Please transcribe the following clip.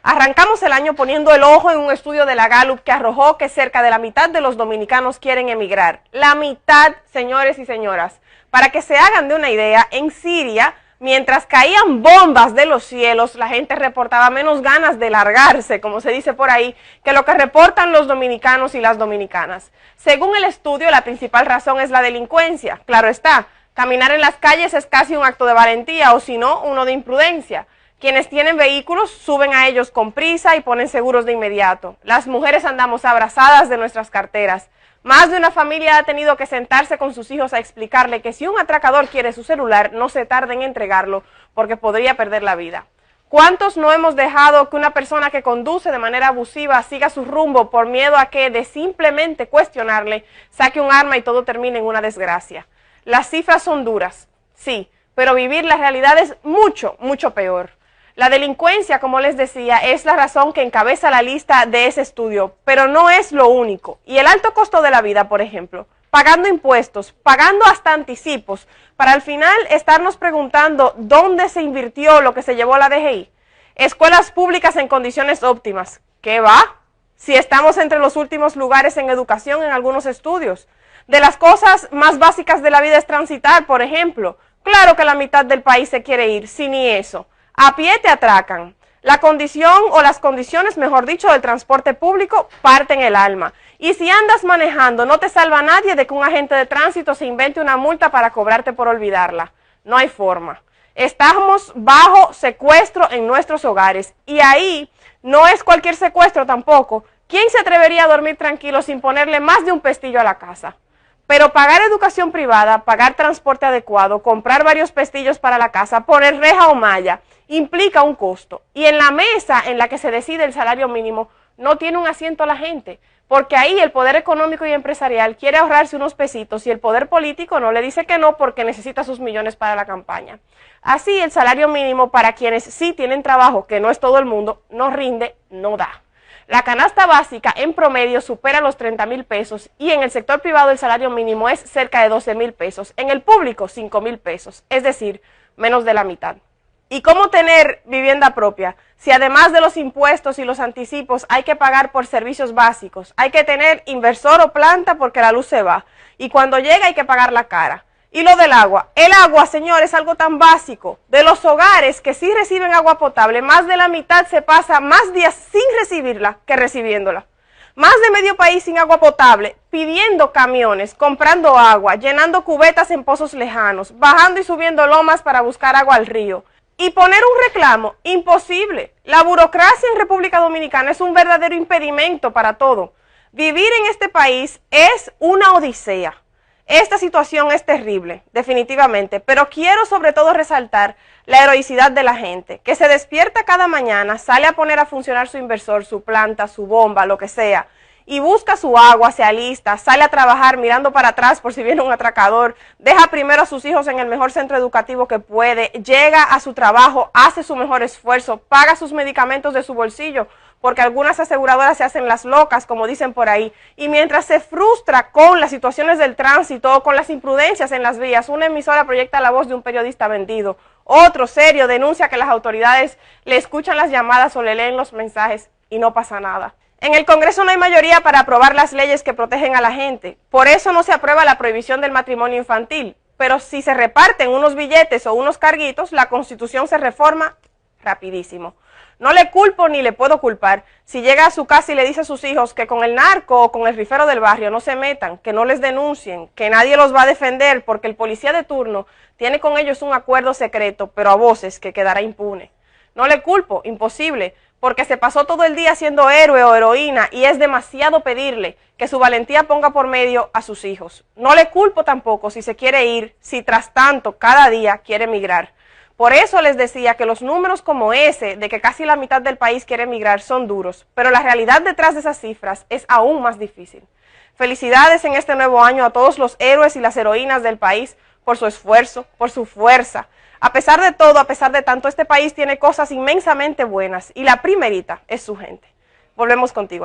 Arrancamos el año poniendo el ojo en un estudio de la Gallup que arrojó que cerca de la mitad de los dominicanos quieren emigrar. La mitad, señores y señoras. Para que se hagan de una idea, en Siria, mientras caían bombas de los cielos, la gente reportaba menos ganas de largarse, como se dice por ahí, que lo que reportan los dominicanos y las dominicanas. Según el estudio, la principal razón es la delincuencia. Claro está, caminar en las calles es casi un acto de valentía, o si no, uno de imprudencia. Quienes tienen vehículos suben a ellos con prisa y ponen seguros de inmediato. Las mujeres andamos abrazadas de nuestras carteras. Más de una familia ha tenido que sentarse con sus hijos a explicarle que si un atracador quiere su celular, no se tarde en entregarlo porque podría perder la vida. ¿Cuántos no hemos dejado que una persona que conduce de manera abusiva siga su rumbo por miedo a que de simplemente cuestionarle saque un arma y todo termine en una desgracia? Las cifras son duras, sí, pero vivir la realidad es mucho, mucho peor. La delincuencia, como les decía, es la razón que encabeza la lista de ese estudio, pero no es lo único. Y el alto costo de la vida, por ejemplo, pagando impuestos, pagando hasta anticipos, para al final estarnos preguntando dónde se invirtió lo que se llevó la DGI. Escuelas públicas en condiciones óptimas. ¿Qué va? Si estamos entre los últimos lugares en educación en algunos estudios. De las cosas más básicas de la vida es transitar, por ejemplo. Claro que la mitad del país se quiere ir, si ni eso. A pie te atracan. La condición o las condiciones, mejor dicho, del transporte público parten el alma. Y si andas manejando, no te salva nadie de que un agente de tránsito se invente una multa para cobrarte por olvidarla. No hay forma. Estamos bajo secuestro en nuestros hogares. Y ahí no es cualquier secuestro tampoco. ¿Quién se atrevería a dormir tranquilo sin ponerle más de un pestillo a la casa? Pero pagar educación privada, pagar transporte adecuado, comprar varios pestillos para la casa, poner reja o malla, implica un costo. Y en la mesa en la que se decide el salario mínimo no tiene un asiento la gente, porque ahí el poder económico y empresarial quiere ahorrarse unos pesitos y el poder político no le dice que no porque necesita sus millones para la campaña. Así el salario mínimo para quienes sí tienen trabajo, que no es todo el mundo, no rinde, no da. La canasta básica en promedio supera los 30,000 pesos y en el sector privado el salario mínimo es cerca de 12,000 pesos, en el público 5,000 pesos, es decir, menos de la mitad. ¿Y cómo tener vivienda propia? Si además de los impuestos y los anticipos hay que pagar por servicios básicos, hay que tener inversor o planta porque la luz se va y cuando llega hay que pagar la cara. Y lo del agua. El agua, señores, es algo tan básico. De los hogares que sí reciben agua potable, más de la mitad se pasa más días sin recibirla que recibiéndola. Más de medio país sin agua potable, pidiendo camiones, comprando agua, llenando cubetas en pozos lejanos, bajando y subiendo lomas para buscar agua al río. Y poner un reclamo, imposible. La burocracia en República Dominicana es un verdadero impedimento para todo. Vivir en este país es una odisea. Esta situación es terrible, definitivamente, pero quiero sobre todo resaltar la heroicidad de la gente, que se despierta cada mañana, sale a poner a funcionar su inversor, su planta, su bomba, lo que sea, y busca su agua, se alista, sale a trabajar mirando para atrás por si viene un atracador, deja primero a sus hijos en el mejor centro educativo que puede, llega a su trabajo, hace su mejor esfuerzo, paga sus medicamentos de su bolsillo, porque algunas aseguradoras se hacen las locas, como dicen por ahí, y mientras se frustra con las situaciones del tránsito o con las imprudencias en las vías, una emisora proyecta la voz de un periodista vendido, otro serio denuncia que las autoridades le escuchan las llamadas o le leen los mensajes y no pasa nada. En el Congreso no hay mayoría para aprobar las leyes que protegen a la gente, por eso no se aprueba la prohibición del matrimonio infantil, pero si se reparten unos billetes o unos carguitos, la Constitución se reforma rapidísimo. No le culpo ni le puedo culpar si llega a su casa y le dice a sus hijos que con el narco o con el rifero del barrio no se metan, que no les denuncien, que nadie los va a defender porque el policía de turno tiene con ellos un acuerdo secreto, pero a voces que quedará impune. No le culpo, imposible, porque se pasó todo el día siendo héroe o heroína y es demasiado pedirle que su valentía ponga por medio a sus hijos. No le culpo tampoco si se quiere ir, si tras tanto cada día quiere emigrar. Por eso les decía que los números como ese, de que casi la mitad del país quiere emigrar, son duros, pero la realidad detrás de esas cifras es aún más difícil. Felicidades en este nuevo año a todos los héroes y las heroínas del país por su esfuerzo, por su fuerza. A pesar de todo, a pesar de tanto, este país tiene cosas inmensamente buenas y la primerita es su gente. Volvemos contigo.